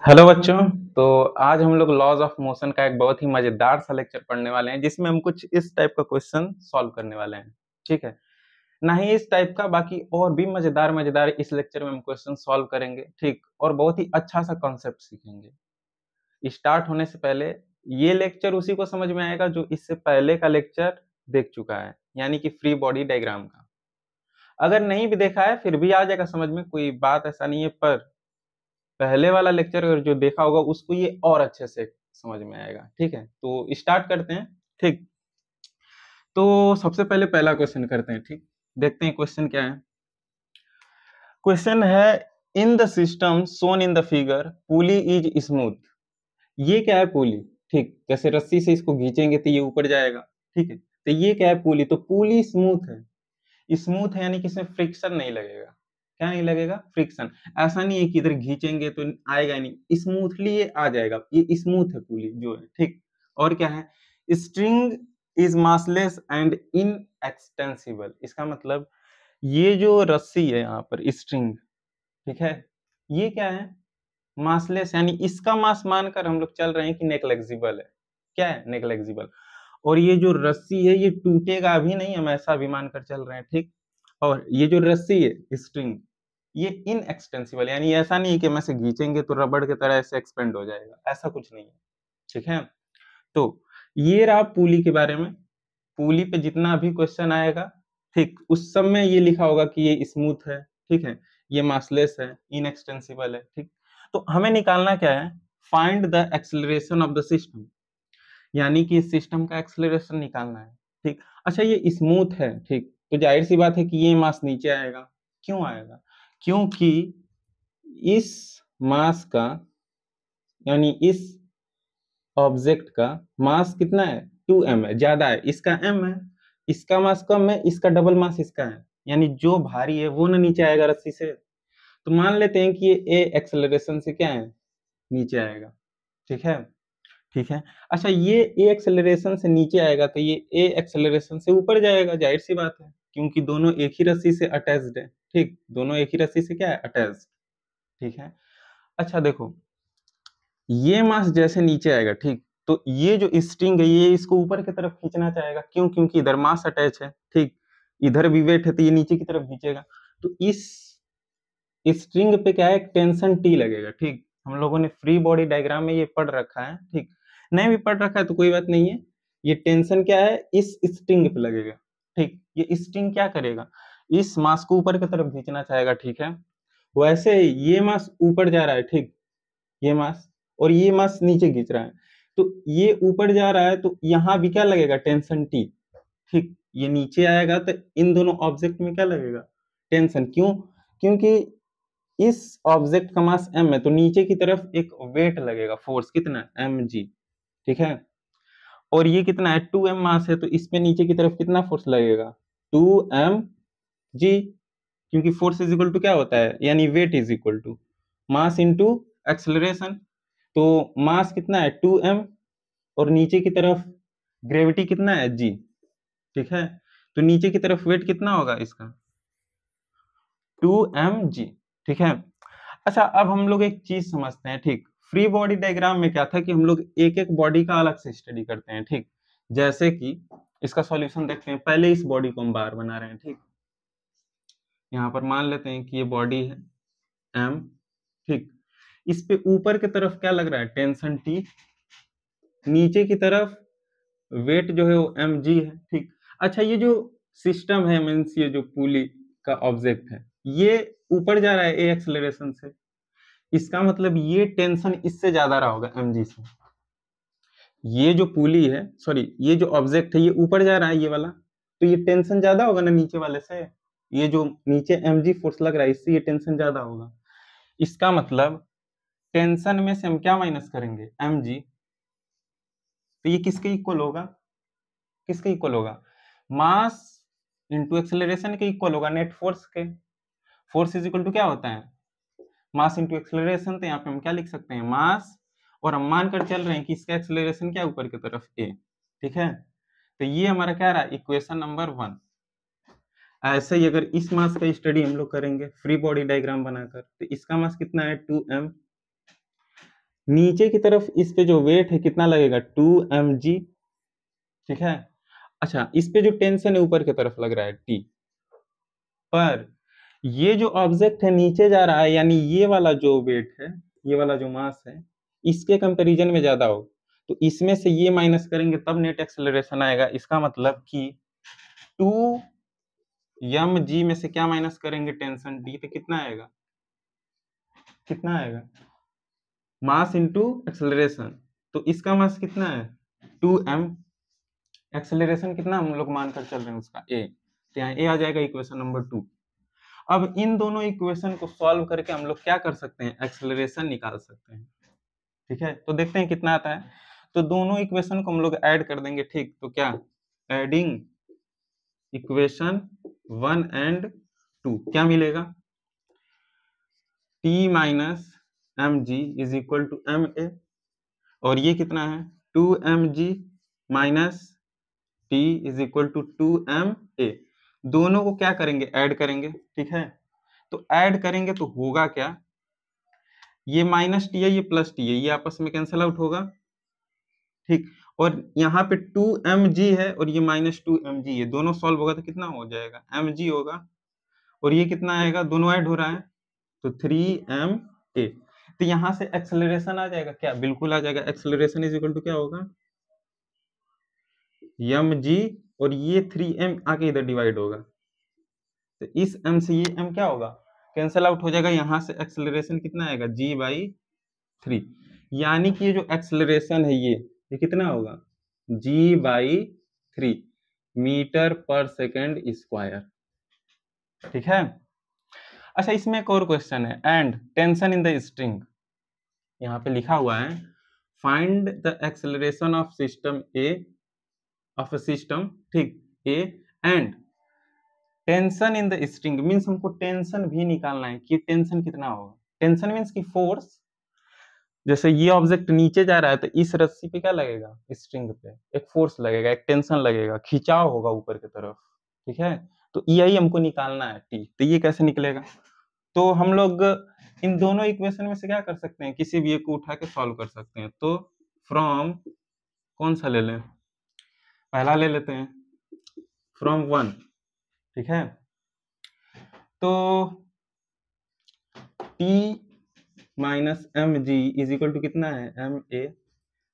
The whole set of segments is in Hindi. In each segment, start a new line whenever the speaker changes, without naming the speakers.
हेलो बच्चों। तो आज हम लोग लॉज ऑफ मोशन का एक बहुत ही मजेदार सा लेक्चर पढ़ने वाले हैं जिसमें हम कुछ इस टाइप का क्वेश्चन सॉल्व करने वाले हैं। ठीक है, ना ही इस टाइप का, बाकी और भी मजेदार मजेदार इस लेक्चर में हम क्वेश्चन सॉल्व करेंगे। ठीक, और बहुत ही अच्छा सा कॉन्सेप्ट सीखेंगे। स्टार्ट होने से पहले ये लेक्चर उसी को समझ में आएगा जो इससे पहले का लेक्चर देख चुका है, यानी कि फ्री बॉडी डायग्राम का। अगर नहीं भी देखा है फिर भी आ जाएगा समझ में, कोई बात ऐसा नहीं है। पर पहले वाला लेक्चर अगर जो देखा होगा उसको ये और अच्छे से समझ में आएगा। ठीक है, तो स्टार्ट करते हैं। ठीक, तो सबसे पहले पहला क्वेश्चन करते हैं। ठीक, देखते हैं क्वेश्चन क्या है। क्वेश्चन है, in the system shown in the figure pulley is smooth. ये क्या है पुली? ठीक, जैसे रस्सी से इसको खींचेंगे तो ये ऊपर जाएगा। ठीक है, तो ये क्या है पुली? तो पुली स्मूथ है। स्मूथ है यानी कि इसमें फ्रिक्शन नहीं लगेगा। क्या नहीं लगेगा? फ्रिक्शन। ऐसा नहीं है कि इधर खींचेंगे तो आएगा नहीं, स्मूथली ये आ जाएगा। ये स्मूथ है पुली जो है। ठीक, और क्या है? String is massless and inextensible. इसका मतलब ये जो रस्सी है यहाँ पर स्ट्रिंग, ठीक है, ये क्या है? मासलेस, यानी इसका मास मानकर हम लोग चल रहे हैं कि नेग्लेक्सिबल है। क्या है? नेग्लेक्सिबल। और ये जो रस्सी है ये टूटेगा भी नहीं, हम ऐसा भी मानकर चल रहे हैं। ठीक, और ये जो रस्सी है स्ट्रिंग, ये इनएक्सटेंसिबल, यानी ऐसा नहीं है कि हम ऐसे खींचेंगे तो रबड़ की तरह ऐसे एक्सपेंड हो जाएगा, ऐसा कुछ नहीं है। ठीक है, तो ये रहा पुली के बारे में। पुली पे जितना भी क्वेश्चन आएगा, ठीक, उस सब में ये लिखा होगा कि ये स्मूथ है। ठीक है, ये मासलेस है, इनएक्सटेंसिबल है। ठीक, तो हमें निकालना क्या है? Find the acceleration of the system, यानी कि इस सिस्टम का एक्सेलरेशन निकालना है। ठीक, अच्छा ये स्मूथ है। ठीक, तो जाहिर सी बात है कि ये मास नीचे आएगा। क्यों आएगा? क्योंकि इस मास का, यानी इस ऑब्जेक्ट का मास कितना है? 2m है, ज्यादा है। इसका m है, इसका मास कम है, इसका डबल मास इसका है, यानी जो भारी है वो ना नीचे आएगा रस्सी से। तो मान लेते हैं कि ये a एक्सेलरेशन से क्या है? नीचे आएगा। ठीक है, ठीक है। अच्छा, ये a एक्सेलरेशन से नीचे आएगा तो ये a एक्सेलरेशन से ऊपर जाएगा, जाहिर सी बात है, क्योंकि दोनों एक ही रस्सी से अटैच्ड है। ठीक, दोनों एक ही रस्सी से क्या है? अटैच्ड। ठीक है, अच्छा देखो, ये मास जैसे नीचे आएगा, ठीक, तो ये जो स्ट्रिंग है ये इसको ऊपर की तरफ खींचना चाहेगा। क्यों? क्योंकि इधर मास अटैच है। ठीक, इधर भी वेट है तो ये नीचे की तरफ खींचेगा। तो इस स्ट्रिंग पे क्या है? टेंशन टी लगेगा। ठीक, हम लोगों ने फ्री बॉडी डायग्राम में ये पढ़ रखा है। ठीक, नहीं भी पढ़ रखा है तो कोई बात नहीं है। ये टेंशन क्या है? इस स्ट्रिंग पे लगेगा। ठीक, ये स्ट्रिंग क्या करेगा? इस मास को ऊपर की तरफ खींचना चाहेगा। ठीक है, वैसे ही ये मास ऊपर जा रहा है। ठीक, ये मास, और ये मास नीचे खींच रहा है, तो ये ऊपर जा रहा है तो यहाँ भी क्या लगेगा? Tension T. ठीक, ये नीचे आएगा तो इन दोनों ऑब्जेक्ट में क्या लगेगा? टेंशन। क्यों? क्योंकि इस ऑब्जेक्ट का मास m है तो नीचे की तरफ एक वेट लगेगा, फोर्स कितना? mg। ठीक है, और ये कितना है? 2m मास है तो इस पे नीचे की तरफ कितना फोर्स लगेगा? 2mg। क्योंकि फोर्स इज इक्वल टू क्या होता है? यानी weight is equal to mass into acceleration. तो मास कितना है? 2m, और नीचे की तरफ ग्रेविटी कितना है? g। ठीक है, तो नीचे की तरफ वेट कितना होगा इसका? 2mg। ठीक है, अच्छा अब हम लोग एक चीज समझते हैं। ठीक, फ्री बॉडी डायग्राम में क्या था कि हम लोग एक एक बॉडी का अलग से स्टडी करते हैं। ठीक, जैसे कि इसका सॉल्यूशन देखते हैं। पहले इस बॉडी को हम बार बना रहे हैं। ठीक, यहाँ पर मान लेते हैं कि ये बॉडी है m। ठीक, इस पे ऊपर की तरफ क्या लग रहा है? Tension T। नीचे की तरफ वेट जो है वो mg है। ठीक, अच्छा ये जो सिस्टम है, मीन्स ये जो पुली का ऑब्जेक्ट है, ये ऊपर जा रहा है a एक्सेलरेशन से। इसका मतलब ये टेंशन इससे ज्यादा रहा होगा mg से। ये जो पुली है, सॉरी, ये जो ऑब्जेक्ट है ये ऊपर जा रहा है, ये वाला, तो ये टेंशन ज्यादा होगा ना नीचे वाले से। ये जो नीचे mg फोर्स लग रहा है इससे ये टेंशन ज्यादा होगा। इसका मतलब टेंशन में से हम क्या माइनस करेंगे? mg। तो ये किसके इक्वल होगा? किसके इक्वल होगा? मास इंटू एक्सेलरेशन के इक्वल होगा, नेट फोर्स के। फोर्स इज इक्वल टू क्या होता है? मास इंटू एक्सेलरेशन। तो यहाँ पे हम क्या लिख सकते हैं? मास, और हम मानकर चल रहे हैं कि इसका एक्सेलरेशन क्या? ऊपर की तरफ a। ठीक है, तो ये हमारा क्या रहा? Equation number 1। ऐसे ही अगर इस मास का स्टडी हम लोग करेंगे फ्री बॉडी डायग्राम बनाकर, तो इसका मास कितना है? 2m। नीचे की तरफ इस पे जो वेट है कितना लगेगा 2 mg, ठीक है। अच्छा, इस पे जो टेंशन है ऊपर की तरफ लग रहा है T, पर ये जो ऑब्जेक्ट है नीचे जा रहा है, यानी ये वाला जो वेट है, ये वाला जो मास है, इसके कंपैरिजन में ज्यादा हो, तो इसमें से ये माइनस करेंगे तब नेट एक्सेलरेशन आएगा। इसका मतलब कि 2 mg में से क्या माइनस करेंगे, टेंशन D, तो कितना आएगा, कितना आएगा, मास इंटू एक्सेलरेशन। तो इसका मास कितना है 2m, एक्सेलरेशन कितना हम लोग मानकर चल रहे हैं उसका a, तो यहाँ a आ जाएगा इक्वेशन नंबर 2। अब इन दोनों इक्वेशन को सॉल्व करके हम लोग क्या कर सकते हैं, एक्सेलरेशन निकाल सकते हैं, ठीक है। तो देखते हैं कितना आता है। तो दोनों इक्वेशन को हम लोग ऐड कर देंगे, ठीक। तो क्या, एडिंग इक्वेशन 1 एंड 2, क्या मिलेगा, T minus mg is equal to ma, और ये कितना है 2mg minus T is equal to 2ma। दोनों को क्या करेंगे, ऐड करेंगे, ठीक है। तो ऐड करेंगे तो होगा क्या, ये माइनस टी है, ये प्लस टी है, ये आपस में कैंसिल आउट होगा, ठीक। और यहाँ पे 2mg है और ये माइनस 2mg है, दोनों सॉल्व होगा तो कितना हो जाएगा, mg होगा, और ये कितना आएगा, दोनों ऐड हो रहा है तो 3ma। तो यहाँ से एक्सेलरेशन आ जाएगा क्या, बिल्कुल आ जाएगा। एक्सेलरेशन इज इक्वल टू क्या होगा, mg, और ये 3m आके इधर डिवाइड होगा, तो इस m से ये m क्या होगा, कैंसिल आउट हो जाएगा। यहाँ से एक्सेलरेशन कितना आएगा, g/3, यानी कि ये जो एक्सेलरेशन है ये कितना होगा, g/3 metre per second square, ठीक है। अच्छा, इसमें एक और क्वेश्चन है, and tension in the string, यहाँ पे लिखा हुआ है find the acceleration of system A, of a system, ठीक, A, and tension in the string, means हमको टेंशन भी निकालना है कि टेंशन कितना होगा। टेंशन मीन्स की फोर्स, जैसे ये ऑब्जेक्ट नीचे जा रहा है तो इस रस्सी पे क्या लगेगा, स्ट्रिंग पे एक फोर्स लगेगा, एक टेंशन लगेगा, खिंचाव होगा ऊपर की तरफ, ठीक है। तो यही हमको निकालना है टी, तो ये कैसे निकलेगा, तो हम लोग इन दोनों इक्वेशन में से क्या कर सकते हैं, किसी भी एक को उठा के सॉल्व कर सकते हैं। तो फ्रॉम, कौन सा ले लें, पहला ले लेते हैं, फ्रॉम 1, ठीक है। तो T minus mg is equal to कितना है, ma,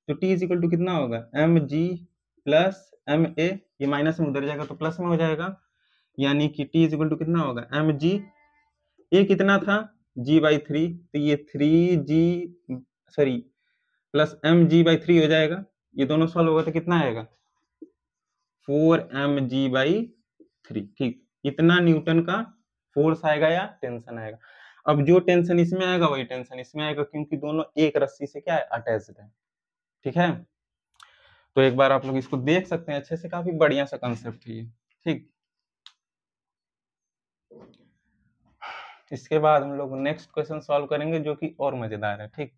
तो T इज इक्वल टू कितना होगा, mg प्लस ma, ये माइनस में उधर जाएगा तो प्लस में हो जाएगा, यानी कि T इज इक्वल टू कितना होगा, mg, ये कितना था g/3, तो ये 3g, सॉरी, प्लस mg/3 हो जाएगा, ये दोनों सॉल्व होगा तो कितना आएगा 4mg/3, ठीक। इतना न्यूटन का फोर्स आएगा या टेंशन आएगा। अब जो टेंशन इसमें आएगा वही टेंशन इसमें आएगा, क्योंकि दोनों एक रस्सी से क्या है, अटैच्ड है, ठीक है। तो एक बार आप लोग इसको देख सकते हैं अच्छे से, काफी बढ़िया सा कंसेप्ट है ये, ठीक। इसके बाद हम लोग नेक्स्ट क्वेश्चन सॉल्व करेंगे जो कि और मजेदार है, ठीक।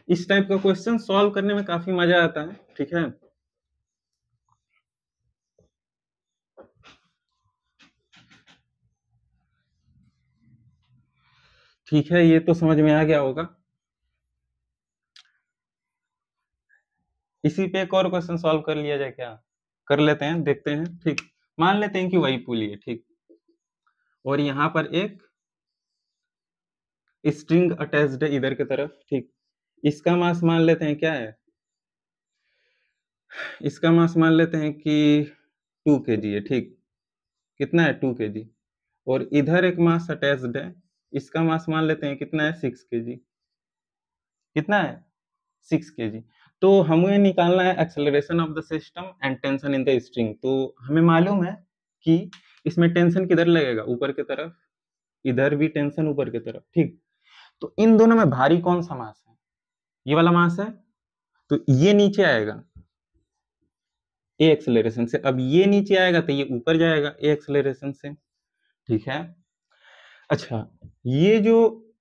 इस टाइप का क्वेश्चन सॉल्व करने में काफी मजा आता है, ठीक है। ठीक है, ये तो समझ में आ गया होगा। इसी पे एक और क्वेश्चन सॉल्व कर लिया जाए क्या, कर लेते हैं, देखते हैं, ठीक। मान लेते हैं कि वही पुली है, ठीक, और यहाँ पर एक स्ट्रिंग अटैच्ड है इधर की तरफ, ठीक। इसका मास मान लेते हैं क्या है, इसका मास मान लेते हैं कि 2 kg है, ठीक। कितना है 2 kg, और इधर एक मास अटैच्ड है, इसका मास मान लेते हैं कितना है 6 kg, कितना है 6 kg। तो हमें निकालना है acceleration of the system and tension in the string. तो हमें मालूम है कि इसमें टेंशन किधर लगेगा, ऊपर की तरफ, इधर भी टेंशन ऊपर की तरफ, ठीक। तो इन दोनों में भारी कौन सा मास है, ये वाला मास है, तो ये नीचे आएगा ए एक्सेलरेशन से, अब ये नीचे आएगा तो ये ऊपर जाएगा ए एक्सेलरेशन से, ठीक है। अच्छा, ये जो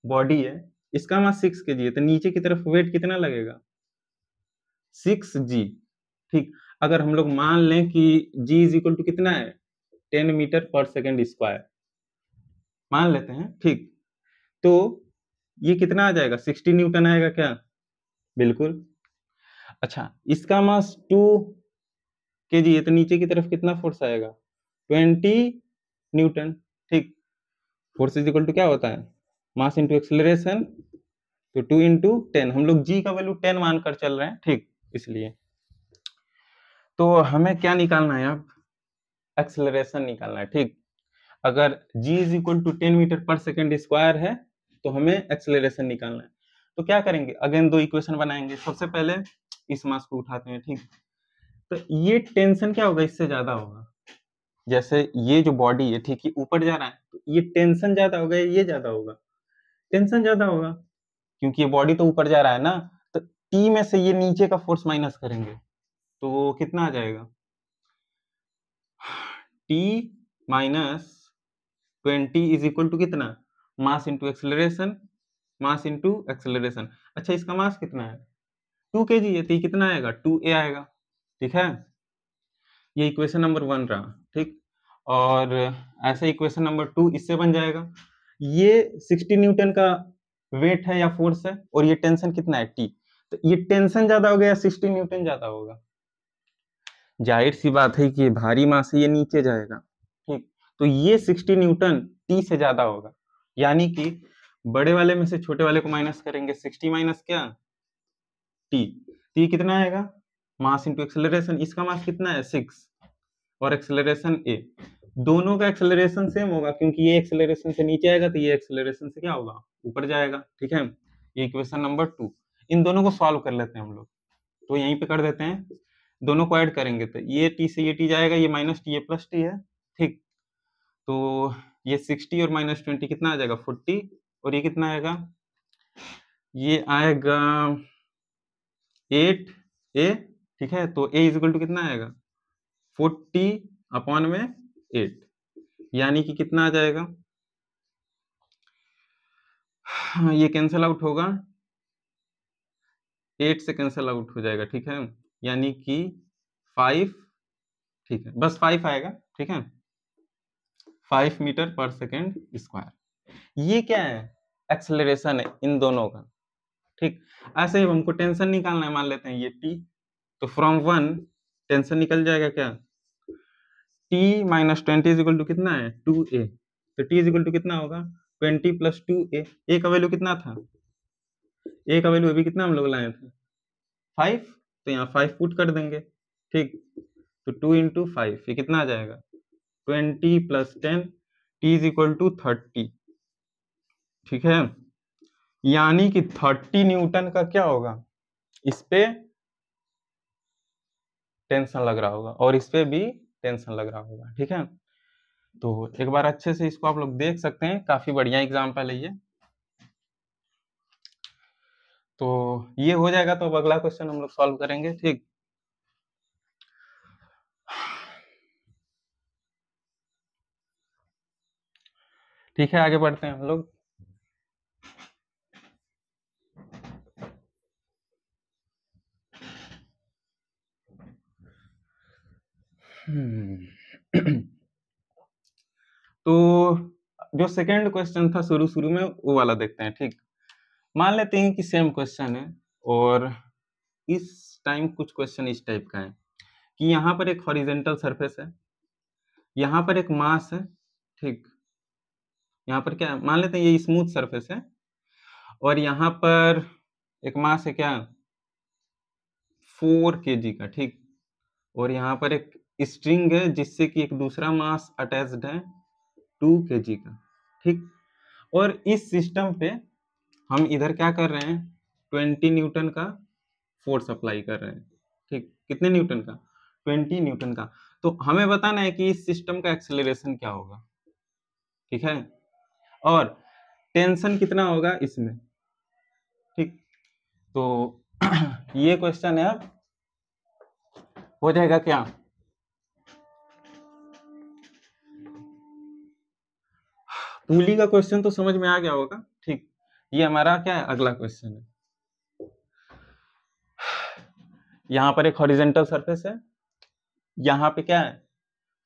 बॉडी है इसका मास 6 kg है, तो नीचे की तरफ वेट कितना लगेगा 6g, ठीक। अगर हम लोग मान लें कि g इज इक्वल टू कितना है 10 मीटर पर सेकेंड स्क्वायर मान लेते हैं, ठीक। तो ये कितना आ जाएगा, 60 न्यूटन आएगा क्या? बिल्कुल। अच्छा, इसका मास 2 kg है, तो नीचे की तरफ कितना फोर्स आएगा? 20 न्यूटन, ठीक। फोर्स इज इक्वल टू क्या होता है, मास इंटू एक्सेलरेशन, तो 2 इंटू 10, हम लोग जी का वैल्यू 10 मानकर चल रहे हैं, ठीक, इसलिए। तो हमें क्या निकालना है अब, एक्सेलरेशन निकालना है, ठीक। अगर g is equal to 10 meter per second square है तो हमें एक्सेलरेशन निकालना है। तो क्या करेंगे, अगेन दो इक्वेशन बनाएंगे। सबसे पहले इस मास को उठाते हैं, ठीक। तो ये टेंशन क्या होगा, इससे ज्यादा होगा। जैसे ये जो बॉडी है, ठीक, ये ऊपर जा रहा है, तो ये टेंशन ज्यादा होगा, ये ज्यादा होगा, टेंशन ज्यादा होगा, क्योंकि ये बॉडी तो ऊपर जा रहा है ना। तो टी में से ये नीचे का फोर्स माइनस करेंगे तो कितना आ जाएगा, T minus 20 is equal to कितना, mass into acceleration, mass into acceleration. अच्छा, इसका मास कितना है, 2 kg है, तो ये कितना आएगा, 2a आएगा, ठीक है। ये इक्वेशन नंबर 1 रहा, ठीक। और ऐसा इक्वेशन नंबर 2 इससे बन जाएगा। ये 60 न्यूटन का वेट है या फोर्स है, और ये टेंशन कितना है, टी। तो ये टेंशन ज्यादा होगा या 60 न्यूटन ज्यादा होगा? जाहिर सी बात है कि ये भारी मास है, ये नीचे जाएगा, ठीक। तो ये 60 न्यूटन टी से ज्यादा होगा, यानी कि बड़े वाले में से छोटे वाले को माइनस करेंगे, 60 माइनस क्या, टी। तो ये कितना आएगा, मास इंटू एक्सेलरेशन, इसका मास कितना है 6 और एक्सेलरेशन a, दोनों का एक्सेलरेशन सेम होगा, क्योंकि ये एक्सेलरेशन से नीचे आएगा तो ये एक्सेलरेशन से क्या होगा, ऊपर जाएगा, ठीक है। ये इक्वेशन नंबर 2। इन दोनों को सॉल्व कर लेते हैं हम लोग, तो यहीं पे कर देते हैं, दोनों को ऐड करेंगे तो ये टी से ये टी जाएगा, ये माइनस टी, ये प्लस टी है, ठीक। तो ये 60 और माइनस 20 कितना आ जाएगा, 40, और ये कितना आएगा, ये आएगा 8a, ठीक है। तो a इज इक्वल टू कितना आएगा, 40 अपॉन में 8, यानी कि कितना आ जाएगा, ये कैंसिल आउट होगा, 8 से कैंसिल आउट हो जाएगा, ठीक है, यानी कि 5, ठीक है, बस 5 आएगा, ठीक है, 5 मीटर पर सेकेंड स्क्वायर। ये क्या है, एक्सेलरेशन है इन दोनों का, ठीक। ऐसे ही हमको टेंशन निकालना है, मान लेते हैं ये टी, तो फ्रॉम 1 टेंशन निकल जाएगा क्या, T minus 20 is equal to कितना है, 2a, तो टी इज इक्वल टू कितना होगा, 20 प्लस 2a, a का वैल्यू कितना था, a का वैल्यू अभी कितना हम लोग लाए थे, 5, तो यहाँ 5 पुट कर देंगे, ठीक। तो 2 इंटू 5, ये कितना आ जाएगा, 20 plus 10, T is equal to 30, ठीक है। यानी कि 30 न्यूटन का क्या होगा, इस पे टेंशन लग रहा होगा और इस पे भी टेंशन लग रहा होगा, ठीक है। तो एक बार अच्छे से इसको आप लोग देख सकते हैं, काफी बढ़िया एग्जाम्पल है ये। तो ये हो जाएगा, तो अब अगला क्वेश्चन हम लोग सॉल्व करेंगे, ठीक। ठीक है, आगे बढ़ते हैं हम लोग। तो जो सेकंड क्वेश्चन था शुरू शुरू में, वो वाला देखते हैं, ठीक। मान लेते हैं कि सेम क्वेश्चन है, और इस टाइम कुछ क्वेश्चन इस टाइप का है कि यहाँ पर एक हॉरिजेंटल सरफेस है, यहाँ पर एक मास है, ठीक। यहाँ पर क्या, मान लेते हैं ये स्मूथ सरफेस है, और यहाँ पर एक मास है क्या, 4 kg का, ठीक। और यहाँ पर एक स्ट्रिंग है जिससे कि एक दूसरा मास अटैच्ड है 2 kg का, ठीक। और इस सिस्टम पे हम इधर क्या कर रहे हैं, 20 न्यूटन का फोर्स अप्लाई कर रहे हैं, ठीक। कितने न्यूटन का, 20 न्यूटन का। तो हमें बताना है कि इस सिस्टम का एक्सेलरेशन क्या होगा, ठीक है, और टेंशन कितना होगा इसमें, ठीक। तो ये क्वेश्चन है, अब हो जाएगा क्या, पुली का क्वेश्चन तो समझ में आ गया होगा, ठीक। ये हमारा क्या है, अगला क्वेश्चन है। यहाँ पर एक हॉरिजेंटल सरफेस है, यहाँ पे क्या है,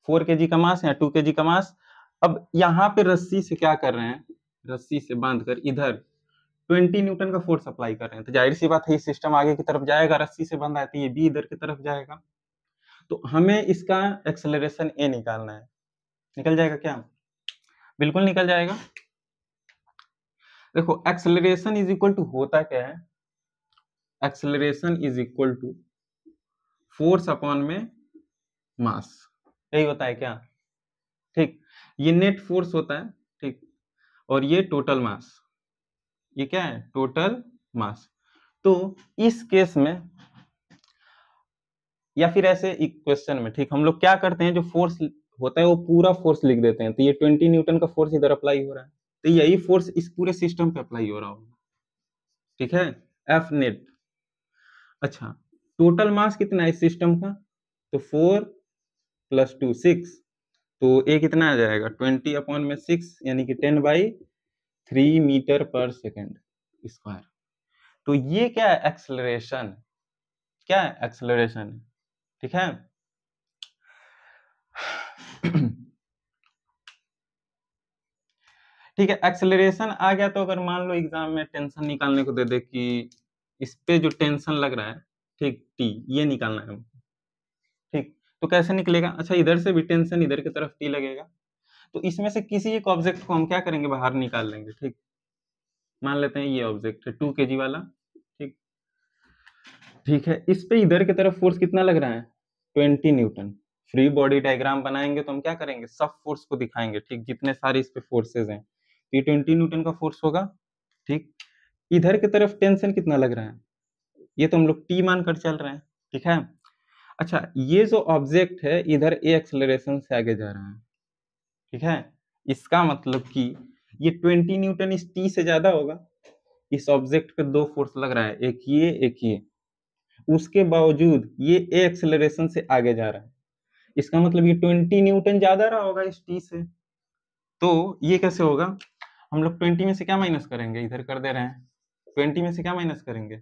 4 kg का मास या 2 kg का मास। अब यहाँ पे रस्सी से क्या कर रहे हैं, रस्सी से बांधकर इधर 20 न्यूटन का फोर्स अप्लाई कर रहे हैं, तो जाहिर सी बात है ये सिस्टम आगे की तरफ जाएगा, रस्सी से बंधा है तो ये भी इधर की तरफ जाएगा। तो हमें इसका एक्सेलरेशन ए निकालना है। निकल जाएगा क्या? बिल्कुल निकल जाएगा। देखो एक्सेलरेशन इज इक्वल टू होता क्या है, acceleration is equal to force upon में मास, यही होता है क्या? ठीक, ये नेट फोर्स होता है, ठीक, और ये टोटल मास, ये क्या है? Total mass. तो इस केस में या फिर ऐसे इक्वेशन में, ठीक, हम लोग क्या करते हैं, जो फोर्स होता है वो पूरा फोर्स लिख देते हैं। तो ये 20 न्यूटन का फोर्स इधर अप्लाई हो रहा है, तो यही फोर्स इस पूरे सिस्टम पे अप्लाई हो रहा होगा, ठीक है, एफ नेट। अच्छा, टोटल मास कितना है इस सिस्टम का? तो 4 + 2 6, तो ए कितना आ जाएगा? 20 अपॉन में 6, यानी कि 10/3 मीटर पर सेकेंड स्क्वायर। तो ये क्या है? एक्सेलरेशन, क्या है? एक्सेलरेशन, ठीक है। ठीक है, एक्सेलरेशन आ गया तो अगर मान लो एग्जाम में टेंशन निकालने को दे दे कि इस पे जो टेंशन लग रहा है, ठीक, टी, ये निकालना है हमको, ठीक, तो कैसे निकलेगा? अच्छा, इधर से भी टेंशन इधर की तरफ टी लगेगा, तो इसमें से किसी एक ऑब्जेक्ट को हम क्या करेंगे? बाहर निकाल लेंगे, ठीक। मान लेते हैं ये ऑब्जेक्ट है 2 kg वाला, ठीक, ठीक है। इस पे इधर की तरफ फोर्स कितना लग रहा है? 20 न्यूटन। फ्री बॉडी डायग्राम बनाएंगे तो हम क्या करेंगे? सब फोर्स को दिखाएंगे, ठीक, जितने सारे इस पे फोर्सेज हैं, ये 20 न्यूटन का फोर्स होगा, ठीक। इधर की तरफ टेंशन कितना लग रहा है? ये तो हम लोग टी मानकर चल रहे हैं, ठीक है। अच्छा, ये जो ऑब्जेक्ट है इधर ए एक्सेलरेशन से आगे जा रहा है, ठीक है, इसका मतलब कि ये 20 न्यूटन इस टी से ज्यादा होगा। इस ऑब्जेक्ट पे दो फोर्स लग रहा है, एक ये एक ये, उसके बावजूद ये ए एक्सेलरेशन से आगे जा रहा है, इसका मतलब ये 20 न्यूटन ज्यादा रहा होगा इस टी से। तो ये कैसे होगा? हम लोग 20 में से क्या माइनस करेंगे? इधर कर दे रहे हैं, 20 में से क्या माइनस करेंगे?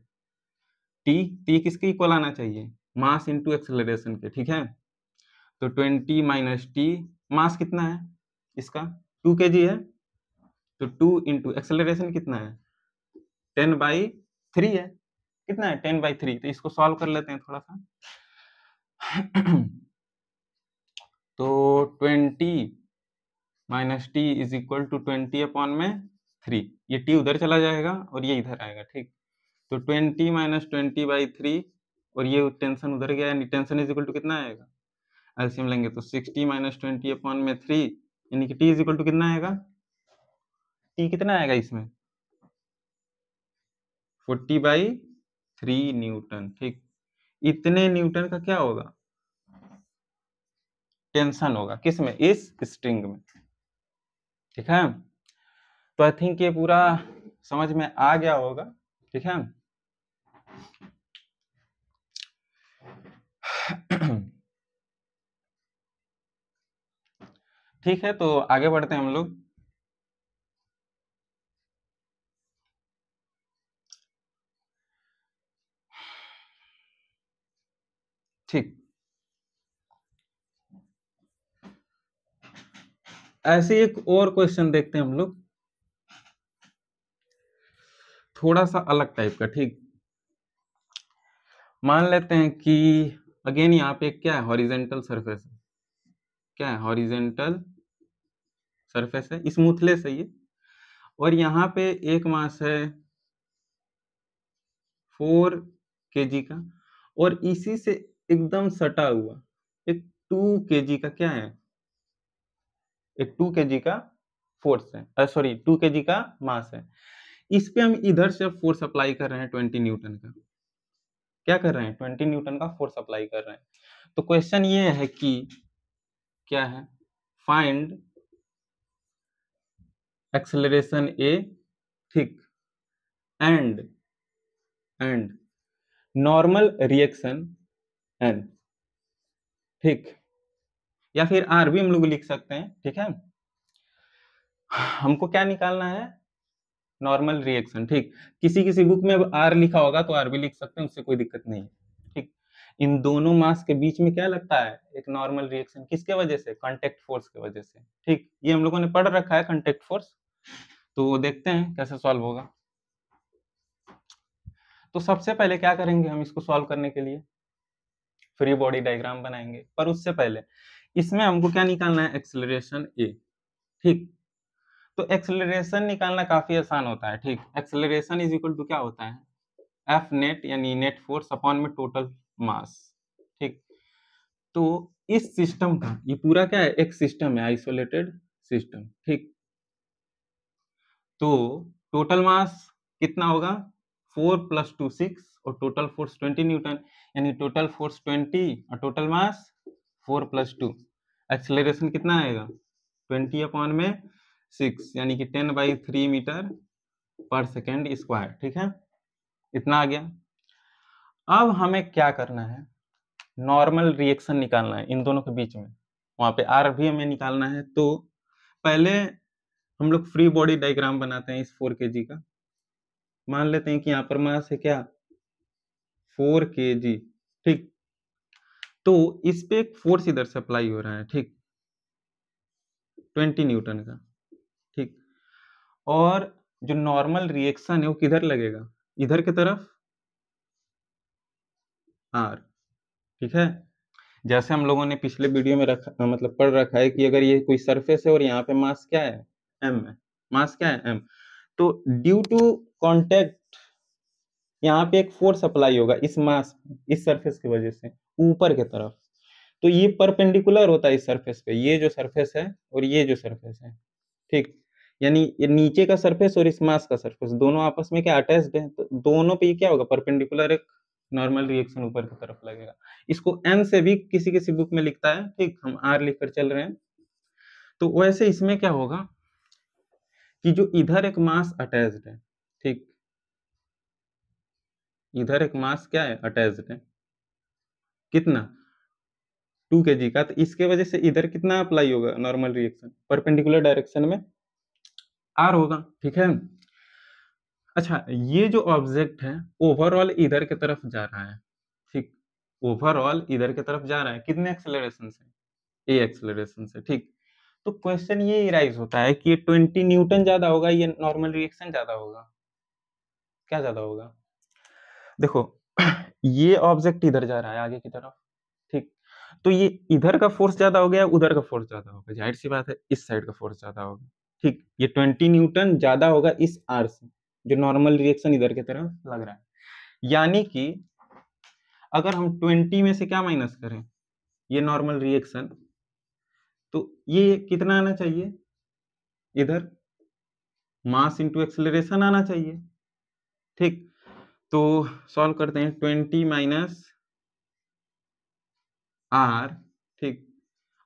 टी। टी किसके इक्वल आना चाहिए? मास इंटू एक्सेलरेशन के, ठीक है। तो 20 माइनस टी, मास कितना है इसका? 2 kg है, तो 2 इंटू एक्सेलरेशन कितना है? 10/3 है। कितना है? 10/3। तो इसको सॉल्व कर लेते हैं थोड़ा सा। तो 20 minus T is equal to 20 upon में 3, ये टी उधर चला जाएगा और ये इधर आएगा, ठीक। तो 20 माइनस 20/3, और ये टेंशन उधर गया, यानी टेंशन इज इक्वल टू कितना आएगा? एलसीएम लेंगे तो 60 माइनस 20 अपॉन में 3, यानी कि टी इज इक्वल टू कितना आएगा? टी कितना आएगा इसमें? 40/3 न्यूटन, ठीक। इतने न्यूटन का क्या होगा? टेंशन होगा, किसमें? इस स्ट्रिंग में, ठीक है। तो आई थिंक ये पूरा समझ में आ गया होगा, ठीक है। ठीक है, तो आगे बढ़ते हैं हम लोग। ठीक, ऐसे एक और क्वेश्चन देखते हैं हम लोग, थोड़ा सा अलग टाइप का, ठीक। मान लेते हैं कि अगेन यहाँ पे क्या है? हॉरिजेंटल सरफेस है। क्या है? हॉरिजेंटल सरफेस है, स्मूथलेस है ये, और यहाँ पे एक मास है 4 kg का, और इसी से एकदम सटा हुआ एक 2 kg का क्या है? एक 2 kg का फोर्स है, सॉरी 2 kg का मास है। इस पे हम इधर से फोर्स अप्लाई कर रहे हैं 20 न्यूटन का। क्या कर रहे हैं? 20 न्यूटन का फोर्स अप्लाई कर रहे हैं। तो क्वेश्चन ये है कि क्या है? फाइंड एक्सेलरेशन ए, ठीक, एंड नॉर्मल रिएक्शन एन, ठीक, या फिर आर भी हम लोग लिख सकते हैं, ठीक है। हमको क्या निकालना है? नॉर्मल रिएक्शन, ठीक। किसी किसी बुक में आर लिखा होगा तो आर भी लिख सकते हैं, उससे कोई दिक्कत नहीं है, ठीक। इन दोनों मास के बीच में क्या लगता है, एक नॉर्मल रिएक्शन, किसके वजह से, कांटेक्ट फोर्स की वजह से। ठीक, ये हम लोगों ने पढ़ रखा है कांटेक्ट फोर्स। तो देखते हैं कैसे सॉल्व होगा। तो सबसे पहले क्या करेंगे हम इसको सॉल्व करने के लिए, फ्री बॉडी डायग्राम बनाएंगे, पर उससे पहले इसमें हमको क्या निकालना है, एक्सेलरेशन ए। ठीक, तो एक्सेलरेशन निकालना काफी आसान होता है। ठीक, एक्सेलरेशन इज इक्वल टू क्या होता है, एफ नेट यानी नेट फोर्स अपॉन में टोटल मास। ठीक, तो इस सिस्टम का ये पूरा क्या है, एक सिस्टम है, आइसोलेटेड सिस्टम। ठीक, तो टोटल मास कितना होगा, 4 + 2 6 और टोटल फोर्स 20 न्यूटन, यानी टोटल फोर्स 20 और टोटल मास 4 + 2। एक्सेलरेशन कितना आएगा, 20 अपॉन में 6 यानी कि 10/3 मीटर पर सेकेंड स्क्वायर। ठीक है, इतना आ गया। अब हमें क्या करना है, नॉर्मल रिएक्शन निकालना है इन दोनों के बीच में, वहां पे आर भी हमें निकालना है। तो पहले हम लोग फ्री बॉडी डायग्राम बनाते हैं इस 4 kg का। मान लेते हैं कि यहाँ पर मास है क्या, 4 kg। ठीक, तो इस पे एक फोर्स इधर से अप्लाई हो रहा है। ठीक, 20 न्यूटन का। ठीक, और जो नॉर्मल रिएक्शन है वो किधर लगेगा, इधर की तरफ, आर। ठीक है, जैसे हम लोगों ने पिछले वीडियो में रखा, मतलब पढ़ रखा है कि अगर ये कोई सरफेस है और यहाँ पे मास क्या है, एम है, मास क्या है, एम, तो ड्यू टू कॉन्टेक्ट यहाँ पे एक फोर्स अप्लाई होगा इस मास, इस सरफेस की वजह से ऊपर की तरफ। तो ये परपेंडिकुलर होता है इस सरफेस पे, ये जो सरफेस है और ये जो सरफेस है। ठीक, यानी ये नीचे का सरफेस और इस मास का सरफेस दोनों आपस में क्या अटैच्ड है, तो दोनों पे ये क्या होगा, परपेंडिकुलर एक नॉर्मल रिएक्शन ऊपर की तरफ लगेगा। इसको एन से भी किसी किसी बुक में लिखता है। ठीक, हम आर लिखकर चल रहे हैं। तो वैसे इसमें क्या होगा कि जो इधर एक मास अटैच्ड है, ठीक, इधर एक मास क्या है, अटैच्ड है, कितना, 2 kg का। तो इसके वजह से इधर कितना अप्लाई होगा नॉर्मल रिएक्शन, परपेंडिकुलर डायरेक्शन में आर होगा। ठीक है, अच्छा, ये जो ऑब्जेक्ट है ओवरऑल इधर की तरफ जा रहा है। ठीक, ओवरऑल इधर की तरफ जा रहा है, कितने एक्सेलरेशन से, ए एक्सेलरेशन से। ठीक, तो क्वेश्चन ये राइज होता है कि 20 न्यूटन ज्यादा होगा, ये नॉर्मल रिएक्शन ज्यादा होगा, क्या ज्यादा होगा। देखो ये ऑब्जेक्ट इधर जा रहा है आगे की तरफ। ठीक, तो ये इधर का फोर्स ज्यादा हो गया, उधर का फोर्स ज्यादा होगा, जाहिर सी बात है इस साइड का फोर्स ज्यादा होगा। ठीक, ये 20 न्यूटन ज्यादा होगा इस आर से, जो नॉर्मल रिएक्शन इधर की तरफ लग रहा है। यानी कि अगर हम 20 में से क्या माइनस करें, ये नॉर्मल रिएक्शन, तो ये कितना आना चाहिए, इधर मास इंटू एक्सेलरेशन आना चाहिए। ठीक, तो सॉल्व करते हैं, 20 माइनस आर। ठीक,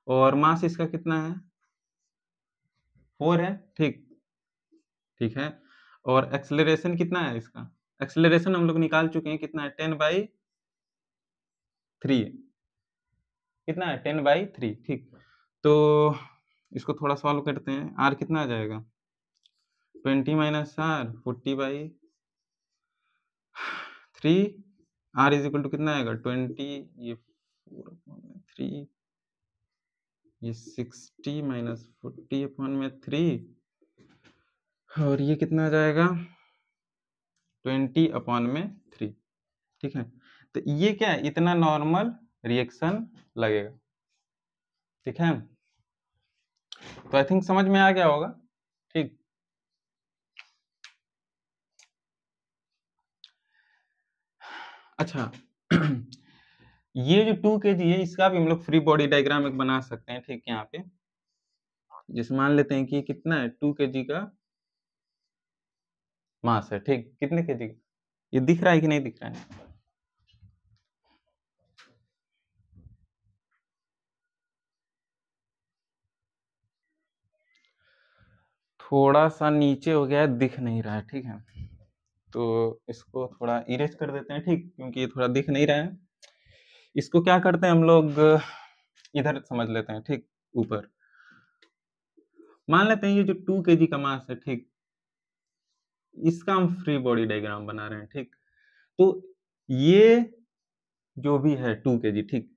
और मास इसका कितना है, 4 है। ठीक, ठीक है, और एक्सेलरेशन कितना है इसका, एक्सेलरेशन हम लोग निकाल चुके हैं, कितना है, 10/3, कितना है, 10/3। ठीक, तो इसको थोड़ा सॉल्व करते हैं, आर कितना आ जाएगा, 20 minus R 40/3, R is equal to कितना आएगा, 20, ये 4/3, ये 60 माइनस 40/3, और ये कितना आ जाएगा, 20/3। ठीक है, तो ये क्या है, इतना नॉर्मल रिएक्शन लगेगा। ठीक है, तो आई थिंक समझ में आ गया होगा। ठीक, अच्छा ये जो 2 kg है इसका भी हम लोग फ्री बॉडी डायग्राम एक बना सकते हैं। ठीक, यहाँ पे जिसे मान लेते हैं कि कितना है, 2 kg का मास है। ठीक, कितने kg, ये दिख रहा है कि नहीं दिख रहा है, थोड़ा सा नीचे हो गया है, दिख नहीं रहा है। ठीक है, तो इसको थोड़ा इरेज कर देते हैं। ठीक, क्योंकि ये थोड़ा दिख नहीं रहा है, इसको क्या करते हैं हम लोग, इधर समझ लेते हैं। ठीक, ऊपर मान लेते हैं ये जो 2 kg का मास है, ठीक, इसका हम फ्री बॉडी डायग्राम बना रहे हैं। ठीक, तो ये जो भी है 2 kg, ठीक।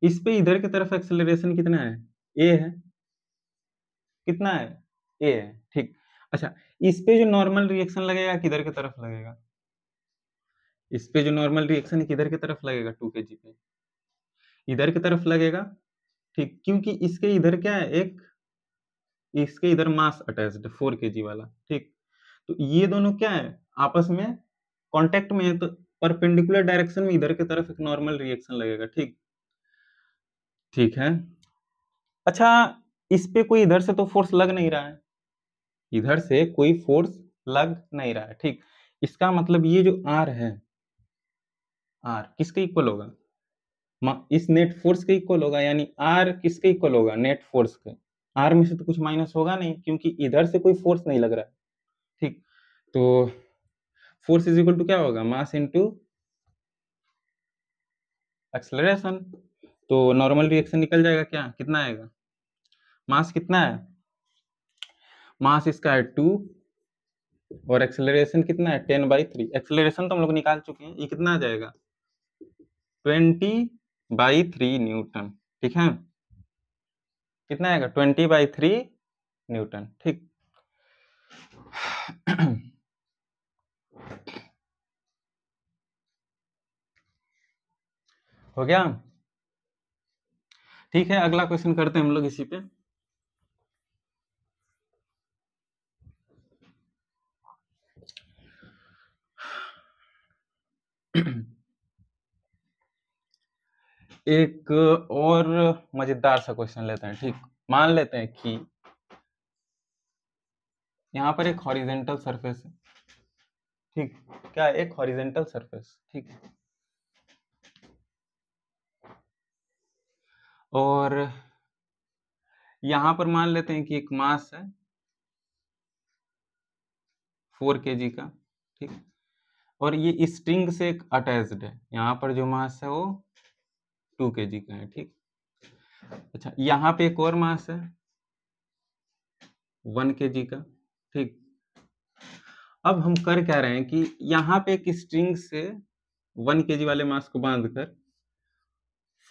इस पे इधर की तरफ एक्सेलरेशन कितना है, ए है, कितना है, ए है, ठीक। अच्छा, इस पे जो नॉर्मल रिएक्शन लगेगा किधर की तरफ लगेगा, इस पे जो नॉर्मल रिएक्शन है किधर की तरफ लगेगा, 2 kg पे इधर की तरफ लगेगा, ठीक, क्योंकि इसके इधर क्या है, एक इसके इधर मास अटैच्ड है 4 kg वाला, ठीक। तो ये दोनों क्या है, आपस में कांटेक्ट में है, तो परपेंडिकुलर डायरेक्शन में इधर की तरफ एक नॉर्मल रिएक्शन लगेगा, ठीक। ठीक है। अच्छा, इस पे कोई इधर से तो फोर्स लग नहीं रहा है, इधर से कोई फोर्स लग नहीं रहा है, ठीक। इसका मतलब ये जो आर है, आर किसके इक्वल होगा, इस नेट फोर्स के इक्वल होगा, यानी आर किसके इक्वल होगा, नेट फोर्स के। आर में से तो कुछ माइनस होगा नहीं, क्योंकि इधर से कोई फोर्स नहीं लग रहा है, ठीक। तो फोर्स इज इक्वल टू क्या होगा, मास इनटू एक्सेलरेशन। तो नॉर्मल रिएक्शन निकल जाएगा, क्या कितना आएगा, मास कितना है, मास इसका है 2 और एक्सेलरेशन कितना है 10/3। एक्सेलरेशन तो हम लोग निकाल चुके हैं, ये कितना आ जाएगा 20/3 न्यूटन, ठीक है। कितना आएगा 20/3 न्यूटन, ठीक। हो गया, ठीक है। अगला क्वेश्चन करते हैं हम लोग इसी पे। एक और मजेदार सा क्वेश्चन लेते हैं, ठीक। मान लेते हैं कि यहाँ पर एक हॉरिजेंटल सरफेस है, ठीक। क्या, एक हॉरिजेंटल सरफेस, ठीक। और यहाँ पर मान लेते हैं कि एक मास है 4 kg का, ठीक। और ये स्ट्रिंग से एक अटैच्ड है, यहाँ पर जो मास है वो 2 kg का है, ठीक। अच्छा, यहाँ पे एक और मास है 1 kg का, ठीक। अब हम कर क्या रहे हैं कि यहाँ पे एक स्ट्रिंग से 1 kg वाले मास को बांधकर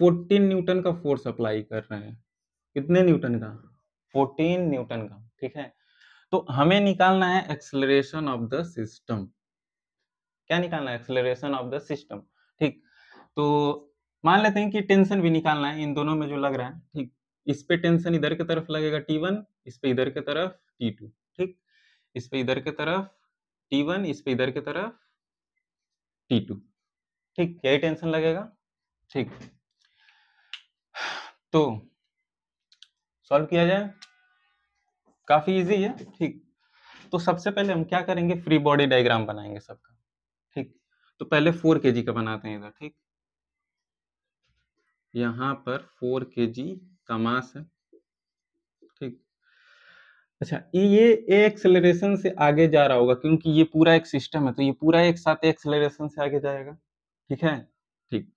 14 न्यूटन का फोर्स अप्लाई कर रहे हैं। कितने न्यूटन का, 14 न्यूटन का, ठीक है। तो हमें निकालना है एक्सेलरेशन ऑफ द सिस्टम। क्या निकालना है, एक्सेलरेशन ऑफ द सिस्टम, ठीक। तो मान लेते हैं कि टेंशन भी निकालना है इन दोनों में जो लग रहा है, ठीक। इस पे टेंशन इधर की तरफ लगेगा T1, इस पे इधर की तरफ T2, ठीक। इस पे इधर की तरफ T1, इस पे इधर की तरफ T2, ठीक। यही टेंशन लगेगा, ठीक। तो सॉल्व किया जाए, काफी इजी है, ठीक। तो सबसे पहले हम क्या करेंगे, फ्री बॉडी डायग्राम बनाएंगे सबका, ठीक। तो पहले 4 kg का बनाते हैं इधर, ठीक। यहाँ पर 4 kg का मास है, ठीक। अच्छा, ये एक्सेलरेशन से आगे जा रहा होगा, क्योंकि ये पूरा एक सिस्टम है, तो ये पूरा एक साथ एक्सेलरेशन से आगे जाएगा, ठीक है, ठीक।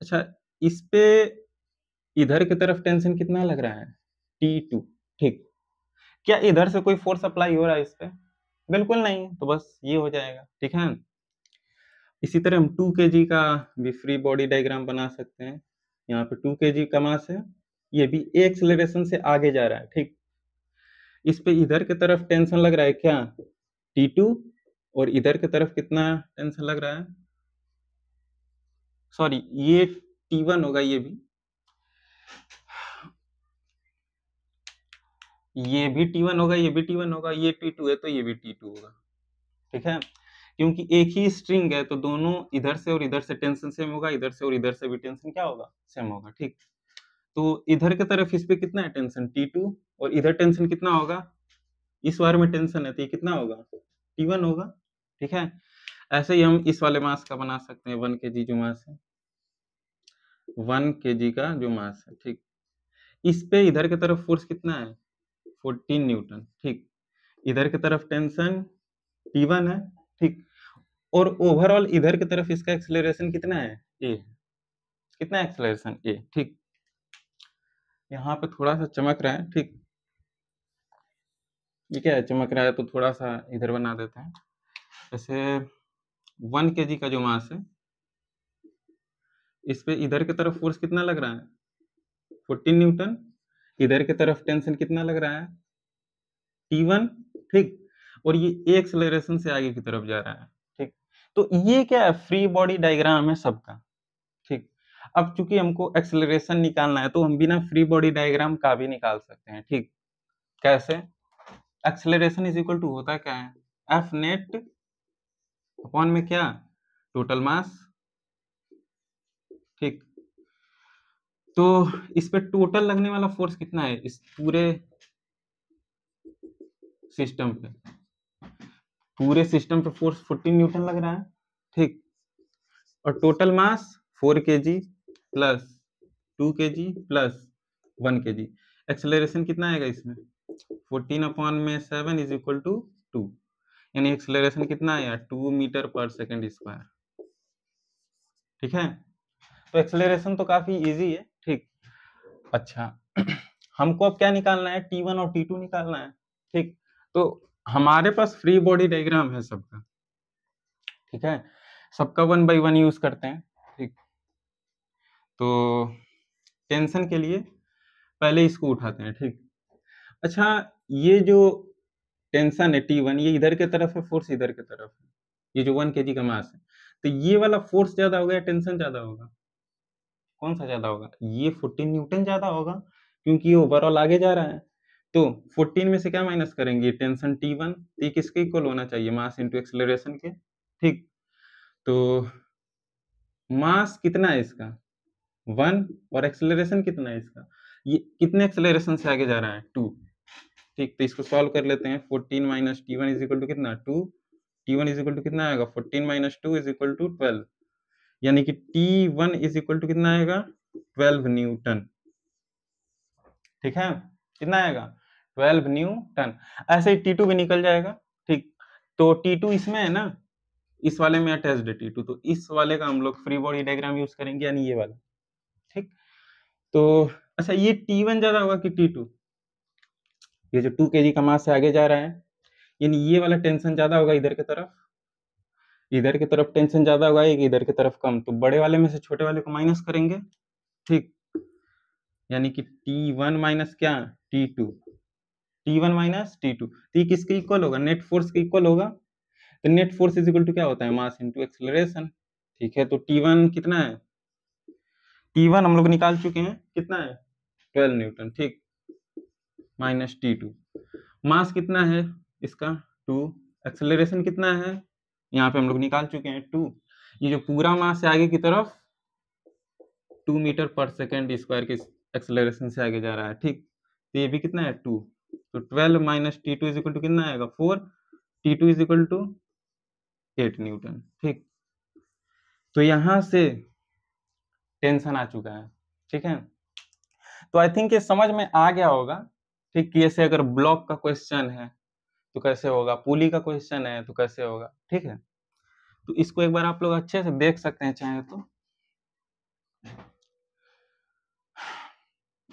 अच्छा, इस पे इधर की तरफ टेंशन कितना लग रहा है, T2, ठीक। क्या इधर से कोई फोर्स अप्लाई हो रहा है इस पे, बिल्कुल नहीं, तो बस ये हो जाएगा, ठीक है। इसी तरह हम 2 kg का भी फ्री बॉडी डायग्राम बना सकते हैं। यहाँ पे 2 kg का मास है, ये भी एक्सेलरेशन से आगे जा रहा है, ठीक। इस पे इधर की तरफ टेंशन लग रहा है क्या, T2, और इधर की तरफ कितना टेंशन लग रहा है, सॉरी ये T1 होगा, ये भी T1 होगा, ये भी T1 होगा, ये T2 है तो ये भी T2 होगा, ठीक है। क्योंकि एक ही स्ट्रिंग है तो दोनों इधर से और इधर से टेंशन सेम होगा, इधर से और इधर से भी टेंशन क्या होगा, सेम होगा, ठीक। तो इधर की तरफ इस पे कितना है टेंशन T2, और इधर टेंशन कितना होगा, इस बार में टेंशन है तो ये कितना होगा T1 होगा, ठीक है। ऐसे ही हम इस वाले मास का बना सकते हैं, 1 kg जो मास है, 1 kg का जो मास है, ठीक। इस पे इधर की तरफ फोर्स कितना है 14 न्यूटन, ठीक। इधर की तरफ टेंशन T1 है, ठीक। और ओवरऑल इधर की तरफ इसका एक्सेलरेशन कितना है, ए, कितना एक्सेलरेशन ए, ठीक। यहाँ पे थोड़ा सा चमक रहा है, ठीक। ये क्या है, चमक रहा है तो थोड़ा सा इधर बना देते हैं। जैसे 1 kg का जो मास है, इस पे इधर की तरफ फोर्स कितना लग रहा है 14 न्यूटन, इधर की तरफ टेंशन कितना लग रहा है T1, ठीक। और ये एक्सेलरेशन से आगे की तरफ जा रहा है, ठीक। तो ये क्या है, फ्री बॉडी डायग्राम है सबका, ठीक। अब चूंकि हमको एक्सेलरेशन निकालना है तो हम बिना फ्री बॉडी डायग्राम का भी निकाल सकते हैं, ठीक। कैसे? एक्सेलरेशन इज इक्वल टू होता क्या है, एफ नेट अपॉन में क्या, टोटल मास, ठीक। तो इस पे टोटल लगने वाला फोर्स कितना है इस पूरे सिस्टम पे, फोर्स 14 न्यूटन लग रहा है, ठीक। और total mass 4 kg plus 2 kg plus 1 kg। Acceleration कितना आएगा इसमें 14 अपॉन में 7 इज इक्वल टू 2, यानी एक्सेलरेशन कितना आया 2 मीटर पर सेकंड स्क्वायर, ठीक है। तो एक्सेलरेशन तो काफी इजी है, ठीक। अच्छा हमको अब क्या निकालना है, T1 और T2 निकालना है, ठीक। तो हमारे पास फ्री बॉडी डायग्राम है सबका, ठीक है, सबका 1 by 1 यूज करते हैं, ठीक। तो टेंशन के लिए पहले इसको उठाते हैं, ठीक। अच्छा ये जो टेंशन है T1, ये इधर के तरफ है, फोर्स इधर के तरफ है, ये जो 1 kg का मास है, तो ये वाला फोर्स ज्यादा होगा या टेंशन ज्यादा होगा, कौन सा ज्यादा होगा, ये 14 न्यूटन ज्यादा होगा क्योंकि ये ओवरऑल आगे जा रहा है। तो 14 में से क्या माइनस करेंगे, टेंशन T1, तो ये किसके इक्वल होना चाहिए, मास इंटू एक्सेलरेशन के, ठीक। तो मास कितना है इसका 1 और एक्सेलरेशन कितना है इसका, ये कितने एक्सेलरेशन से आगे जा रहा है 2, ठीक। तो इसको सॉल्व कर लेते हैं, 14 minus T1 is equal to कितना 2, T1 इज इक्वल टू कितना आएगा 14 माइनस 2 इज इक्वल टू 12, यानी कि T1 इज इक्वल टू कितना आएगा 12 न्यूटन, ठीक है। कितना आएगा 12 न्यूटन। ऐसे ही T2 भी निकल जाएगा, ठीक। तो T2 इसमें है ना, इस वाले में अटैच्ड है T2, तो इस वाले का हम लोग फ्री बॉडी डायग्राम यूज करेंगे, यानी ये वाला, ठीक। तो अच्छा ये T1 ज्यादा होगा कि T2, ये जो 2 kg का मास से आगे जा रहा है, यानी ये वाला टेंशन ज्यादा होगा इधर की तरफ, इधर की तरफ टेंशन ज्यादा होगा, इधर की तरफ कम, तो बड़े वाले में से छोटे वाले को माइनस करेंगे, ठीक। यानी कि T1 माइनस क्या T2, T1 माइनस T2, तो ये किसके इक्वल होगा, नेट फोर्स के इक्वल होगा। तो net force is equal to क्या होता है, मास इनटू एक्सेलरेशन, ठीक है। तो T1 कितना है, T1 हम लोग निकाल चुके हैं, कितना है 12 न्यूटन, ठीक, माइनस T2, मास कितना है इसका 2, एक्सेलरेशन कितना है यहाँ पे हम लोग निकाल चुके हैं 2, ये जो पूरा मास है आगे की तरफ 2 मीटर पर सेकेंड स्क्वायर के एक्सेलरेशन से आगे जा रहा है, ठीक। तो ये भी कितना है 2, तो 12 minus T2 is equal to कितना आएगा 4, T2 is equal to 8 Newton, ठीक। तो यहां से टेंशन आ चुका है, ठीक है। तो आई थिंक ये समझ में आ गया होगा, ठीक। कि ऐसे अगर ब्लॉक का क्वेश्चन है तो कैसे होगा, पुली का क्वेश्चन है तो कैसे होगा, ठीक है। तो इसको एक बार आप लोग अच्छे से देख सकते हैं चाहे तो।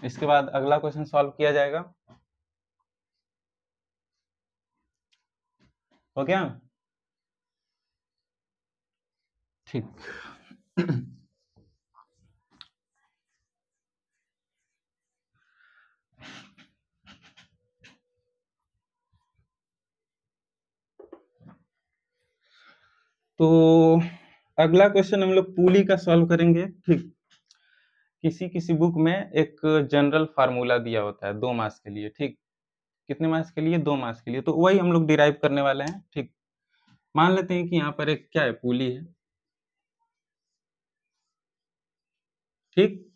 इसके बाद अगला क्वेश्चन सॉल्व किया जाएगा, हो गया, ठीक। तो अगला क्वेश्चन हम लोग पुली का सॉल्व करेंगे, ठीक। किसी किसी बुक में एक जनरल फार्मूला दिया होता है 2 मास के लिए, ठीक। कितने मास के लिए 2 मास के लिए, तो वही हम लोग डिराइव करने वाले हैं, ठीक। मान लेते हैं कि यहाँ पर एक क्या है पुली है, ठीक।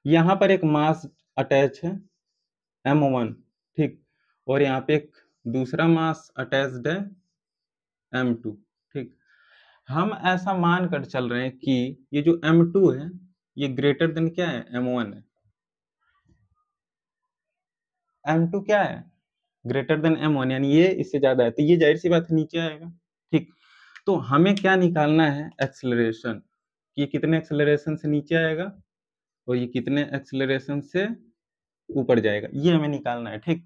यहाँ पर एक मास अटैच है M1, ठीक। और यहाँ पे एक दूसरा मास अटैच्ड है M2, ठीक। हम ऐसा मान कर चल रहे हैं कि ये जो M2 है ये ग्रेटर देन क्या है M1 है, M2 क्या है ग्रेटर देन M1, यानी ये इससे ज्यादा है, तो ये जाहिर सी बात है नीचे आएगा, ठीक। तो हमें क्या निकालना है एक्सेलरेशन, ये कितने एक्सेलरेशन से नीचे आएगा और ये कितने एक्सेलरेशन से ऊपर जाएगा, ये हमें निकालना है, ठीक।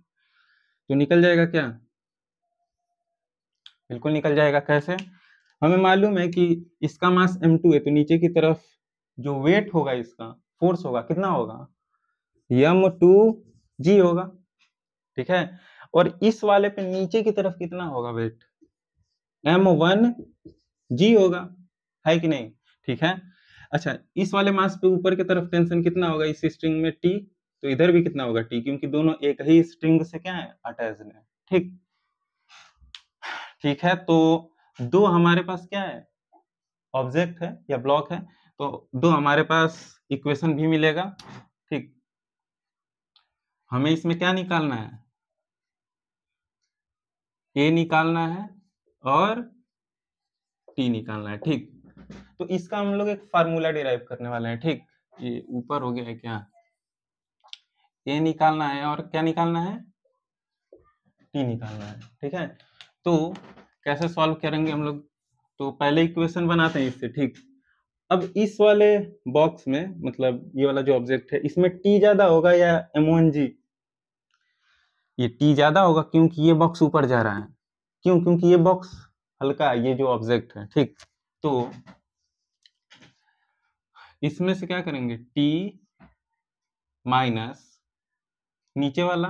तो निकल जाएगा क्या, बिल्कुल निकल जाएगा। कैसे, हमें मालूम है कि इसका मास M2 है तो नीचे की तरफ जो वेट होगा इसका, फोर्स होगा, कितना होगा, m2g होगा, ठीक है। और इस वाले पे नीचे की तरफ कितना होगा वेट, m1g होगा, है कि नहीं, ठीक है। अच्छा, इस वाले मास पे ऊपर की तरफ टेंशन कितना होगा इस स्ट्रिंग में, t, तो इधर भी कितना होगा t, क्योंकि दोनों एक ही स्ट्रिंग से क्या है, अटैच्ड है, ठीक। ठीक है, तो दो हमारे पास क्या है, ऑब्जेक्ट है या ब्लॉक है, तो दो हमारे पास इक्वेशन भी मिलेगा, ठीक। हमें इसमें क्या निकालना है, a निकालना है और t निकालना है, ठीक। तो इसका हम लोग एक फार्मूला डिराइव करने वाले हैं, ठीक। ये ऊपर हो गया है क्या, a निकालना है और क्या निकालना है, t निकालना है, ठीक है। तो कैसे सॉल्व करेंगे हम लोग, तो पहले इक्वेशन बनाते हैं इससे, ठीक। अब इस वाले बॉक्स में, मतलब ये वाला जो ऑब्जेक्ट है, इसमें t ज्यादा होगा या m1g, ये t ज्यादा होगा क्योंकि ये बॉक्स ऊपर जा रहा है, क्यों, क्योंकि ये बॉक्स हल्का है, ये जो ऑब्जेक्ट है, ठीक। तो इसमें से क्या करेंगे, t माइनस नीचे वाला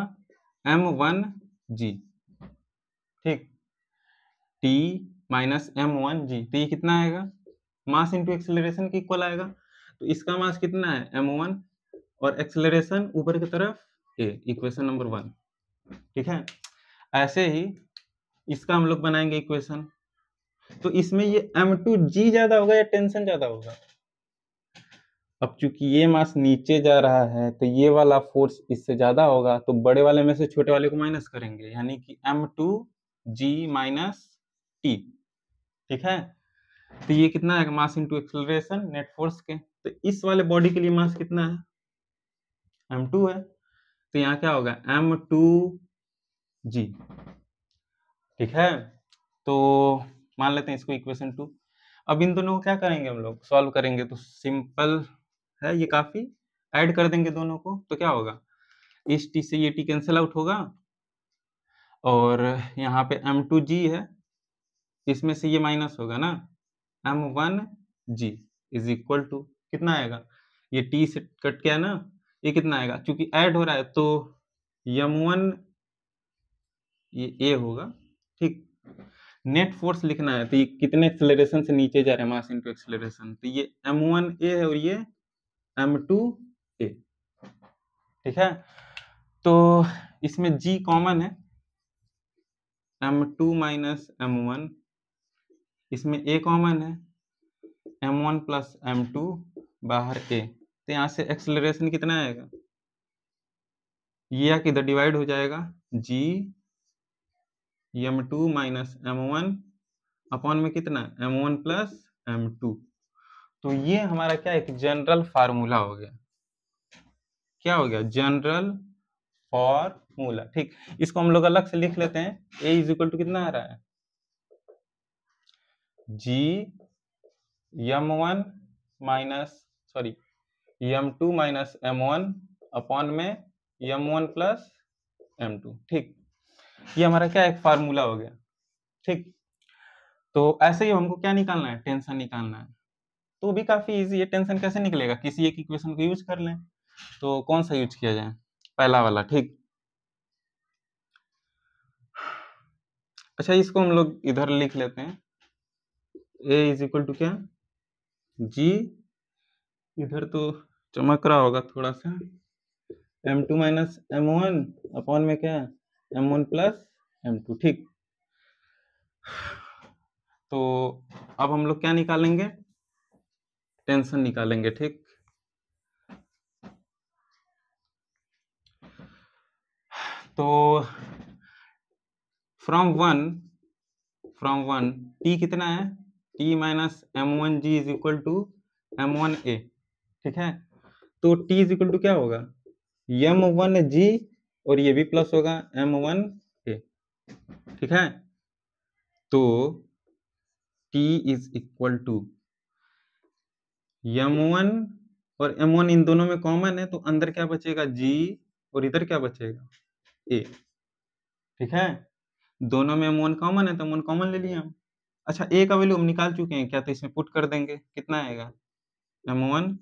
m1g, ठीक, t माइनस m1g, तो ये कितना आएगा, मास इंटू एक्सेलरेशन के इक्वल आएगा। तो इसका मास कितना है, m1, और एक्सेलरेशन ऊपर की तरफ a, इक्वेशन नंबर 1, ठीक है। ऐसे ही इसका हम लोग बनाएंगे इक्वेशन, तो इसमें ये m2g ज्यादा होगा या टेंशन ज्यादा होगा, अब चूंकि ये मास नीचे जा रहा है तो ये वाला फोर्स इससे ज्यादा होगा, तो बड़े वाले में से छोटे वाले को माइनस करेंगे, यानी कि m2g माइनस t, ठीक है। तो ये कितना है, मास इंटू एक्सेलरेशन नेट फोर्स के, तो इस वाले बॉडी के लिए मास कितना है, m2 है, तो यहाँ क्या होगा, m2g, ठीक है। तो मान लेते हैं इसको इक्वेशन 2। अब इन दोनों को क्या करेंगे, हम लोग सॉल्व करेंगे, तो सिंपल है ये काफी, ऐड कर देंगे दोनों को, तो क्या होगा, इस t से ये t कैंसिल आउट होगा, और यहाँ पे m2g है, इसमें से ये माइनस होगा ना, m1g इज इक्वल टू कितना आएगा, ये t से कट गया ना, ये कितना आएगा, क्योंकि ऐड हो रहा है तो m1 ये a होगा, ठीक। नेट फोर्स लिखना है, तो ये कितने एक्सेलरेशन से नीचे जा रहे हैं, मास इनटू एक्सेलरेशन, तो ये m1a है और ये m2a, ठीक है। तो इसमें g कॉमन है, m2 माइनस m1, इसमें a कॉमन है, m1 प्लस m2, बाहर a, तो यहाँ से एक्सेलरेशन कितना आएगा, ये या किधर डिवाइड हो जाएगा, g m2 minus m1 upon में कितना, m1 प्लस m2, तो ये हमारा क्या एक जनरल फार्मूला हो गया, क्या हो गया, जनरल फॉर्मूला, ठीक। इसको हम लोग अलग से लिख लेते हैं, a इज इक्वल टू कितना आ रहा है, g m1 minus sorry m2 minus m1 upon में m1 प्लस m2, ठीक। ये हमारा क्या एक फार्मूला हो गया, ठीक। तो ऐसे ही हमको क्या निकालना है, टेंशन निकालना है, तो भी काफी इजी है, टेंशन कैसे निकलेगा, किसी एक इक्वेशन को यूज कर लें, तो कौन सा यूज किया जाए, पहला वाला, ठीक। अच्छा, इसको हम लोग इधर लिख लेते हैं, a इज इक्वल टू क्या, g, इधर तो चमक रहा होगा थोड़ा सा, m2 माइनस m1 अपॉन में क्या, m1 प्लस m2, ठीक। तो अब हम लोग क्या निकालेंगे, टेंशन निकालेंगे, ठीक। तो फ्रॉम वन t कितना है, t minus m1g is equal to m1a, ठीक है। तो t इज इक्वल टू क्या होगा, m1g, और ये भी प्लस होगा m1a, ठीक है। तो t is equal to m1 और m1 इन दोनों में कॉमन है, तो अंदर क्या बचेगा, g, और इधर क्या बचेगा, a, ठीक है। दोनों में m1 कॉमन है तो m1 कॉमन ले लिया हम। अच्छा, a का वैल्यू हम निकाल चुके हैं क्या, तो इसमें पुट कर देंगे, कितना आएगा, m1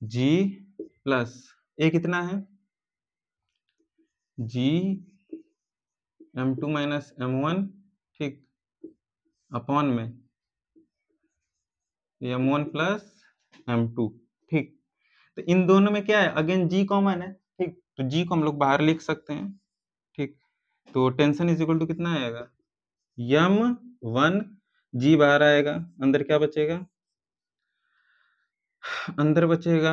g प्लस ए कितना है g m2 माइनस m1, ठीक, अपॉन में m1 प्लस m2, ठीक। तो इन दोनों में क्या है, अगेन g कॉमन है, ठीक, तो g को हम लोग बाहर लिख सकते हैं, ठीक। तो टेंशन इज इक्वल टू कितना आएगा, m1 g बाहर आएगा, अंदर क्या बचेगा, अंदर बचेगा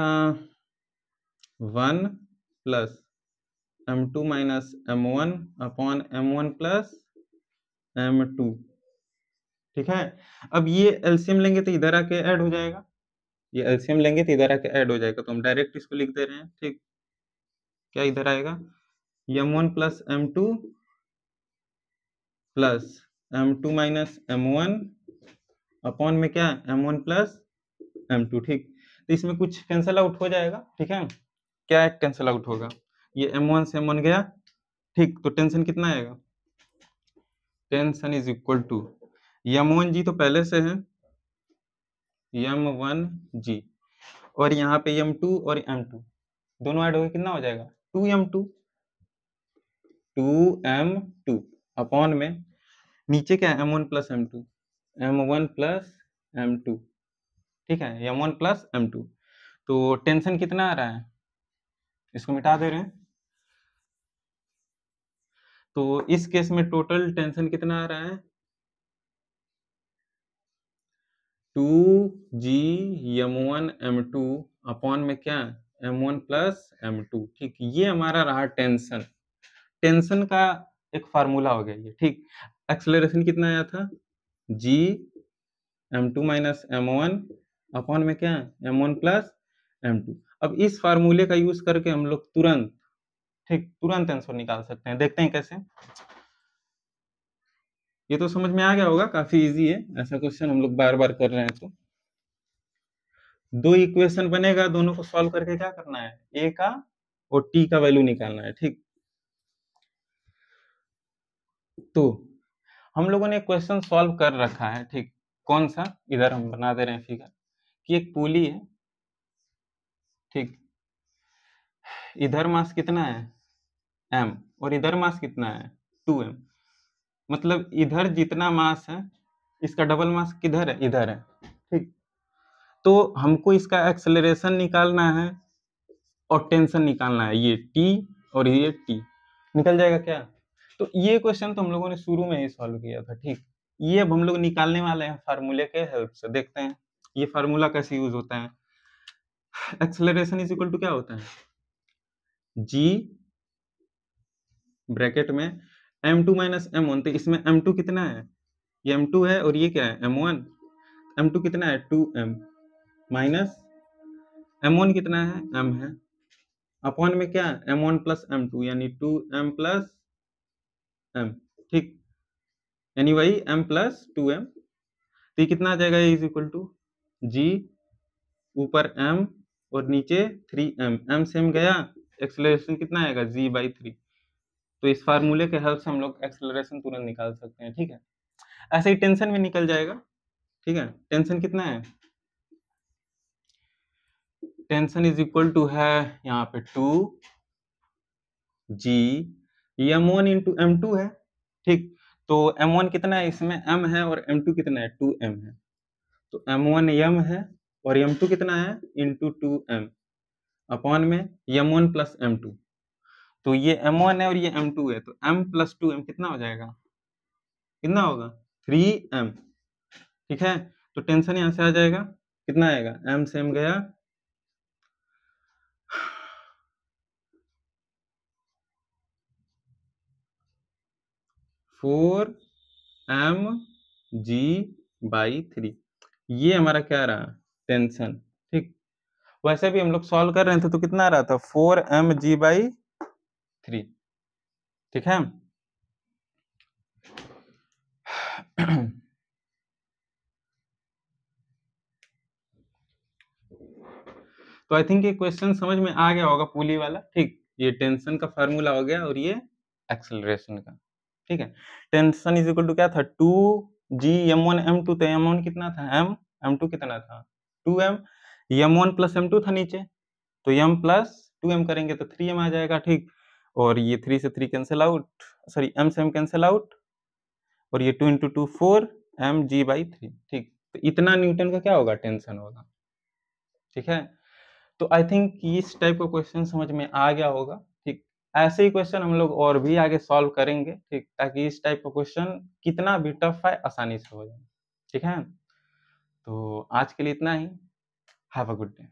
1 plus m2 minus m1 upon m1 plus m2, ठीक है। अब ये एलसीएम लेंगे तो इधर आके ऐड हो जाएगा, ये एलसीएम लेंगे तो इधर आके ऐड हो जाएगा, तो हम डायरेक्ट इसको लिख दे रहे हैं, ठीक। क्या इधर आएगा, m1 plus m2 plus m2 minus m1 upon में क्या m1 प्लस m2, ठीक। तो इसमें कुछ कैंसल आउट हो जाएगा, ठीक है। क्या कैंसल आउट होगा, ये m1 से m1 गया, ठीक, तो टेंशन कितना आएगा, tension is equal to m1g तो पहले से है m1g, और यहाँ पे m2 और m2 दोनों ऐड होकर कितना हो जाएगा 2m2 अपॉन में नीचे क्या है m1 plus m2 m1 plus m2, ठीक है, m1 प्लस m2। तो टेंशन कितना आ रहा है, इसको मिटा दे रहे हैं, तो इस केस में टोटल टेंशन कितना आ रहा है 2g m1 m2 अपॉन में क्या m1 प्लस m2, ठीक। ये हमारा रहा टेंशन, टेंशन का एक फार्मूला हो गया ये, ठीक। एक्सेलरेशन कितना आया था g m2 minus m1 upon में क्या m1 प्लस m2। अब इस फार्मूले का यूज करके हम लोग तुरंत, ठीक, तुरंत आंसर निकाल सकते हैं, देखते हैं कैसे। ये तो समझ में आ गया होगा, काफी इजी है, ऐसा क्वेश्चन हम लोग बार बार कर रहे हैं। तो दो इक्वेशन बनेगा, दोनों को सॉल्व करके क्या करना है, ए का और टी का वैल्यू निकालना है, ठीक। तो हम लोगों ने क्वेश्चन सॉल्व कर रखा है, ठीक। कौन सा, इधर हम बना दे रहे हैं फिगर कि एक पुली है, ठीक, इधर मास कितना है m और इधर मास कितना है 2m, मतलब इधर जितना मास है इसका डबल मास किधर है, इधर है, ठीक। तो हमको इसका एक्सेलरेशन निकालना है और टेंशन निकालना है, ये t और ये t निकल जाएगा क्या। तो ये क्वेश्चन तो हम लोगों ने शुरू में ही सॉल्व किया था, ठीक। ये अब हम लोग निकालने वाले हैं फार्मूले के हेल्प से, देखते हैं ये फार्मूला कैसे यूज होता है। एक्सेलरेशन इज इक्वल टू क्या होता है g ब्रैकेट में m2 माइनस m1, तो इसमें m2 कितना है, ये m2 है और ये क्या है m1, m2 कितना है 2m माइनस m1 कितना है m है, अपॉन में क्या m1 प्लस m2 यानी 2m प्लस m, ठीक, यानी वही m प्लस 2m। तो ये कितना आ जाएगा, इज इक्वल टू g ऊपर m और नीचे 3m, m से m गया, एक्सेलरेशन कितना आएगा g/3। तो इस फार्मूले के हेल्प से हम लोग एक्सेलरेशन तुरंत निकाल सकते हैं, ठीक है। ऐसे ही टेंशन में निकल जाएगा, ठीक है। टेंशन कितना है, टेंशन इज इक्वल टू है यहाँ पे 2g m1 इंटू m2 है, ठीक। तो m1 कितना है, इसमें m है और m2 कितना है 2m है, तो m1 m है और m2 कितना है इंटू 2m अपॉन में m1 प्लस m2। तो ये m1 है और ये m2 है, तो m प्लस 2m कितना हो जाएगा, कितना होगा 3m, ठीक है। तो टेंशन यहाँ से आ जाएगा, कितना आएगा m से m गया 4mg/3, ये हमारा क्या रहा टेंशन, ठीक। वैसे भी हम लोग सॉल्व कर रहे थे तो कितना आ रहा था 4mg/3, ठीक है। तो आई थिंक ये क्वेश्चन समझ में आ गया होगा पुली वाला, ठीक। ये टेंशन का फार्मूला हो गया और ये एक्सेलरेशन का, ठीक है। टेंशन इज इक्वल टू क्या था 2g m1 m2, तो m1 कितना था m m2 कितना था 2m, m1 प्लस m2 था नीचे, तो m प्लस 2m करेंगे तो 3m आ जाएगा, ठीक। और ये 3 से 3 कैंसिल आउट, सॉरी m से m कैंसिल आउट, और ये 2 × 2 4 mg/3, ठीक। तो इतना न्यूटन का क्या होगा, टेंशन होगा, ठीक है। तो आई थिंक इस टाइप का क्वेश्चन समझ में आ गया होगा, ठीक। ऐसे ही क्वेश्चन हम लोग और भी आगे सॉल्व करेंगे, ठीक, ताकि इस टाइप का क्वेश्चन कितना भी टफ है आसानी से हो जाए, ठीक है। तो आज के लिए इतना ही। Have a good day.